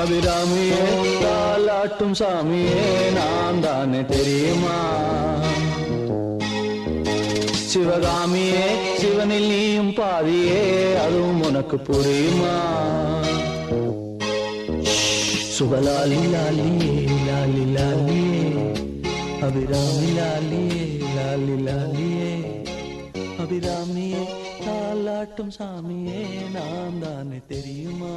அபிராமியே தாலாட்டும் சாமியே நான் தானே தெரியுமா? சிவகாமியே சிவனில் நீயும் பாதியே அதுவும் உனக்கு புரியுமா? சுபலாலி லாலியே லாலி லாலியே அபிராமி லாலியே லாலி லாலியே அபிராமியே தாலாட்டும் சாமியே நான் தானே தெரியுமா?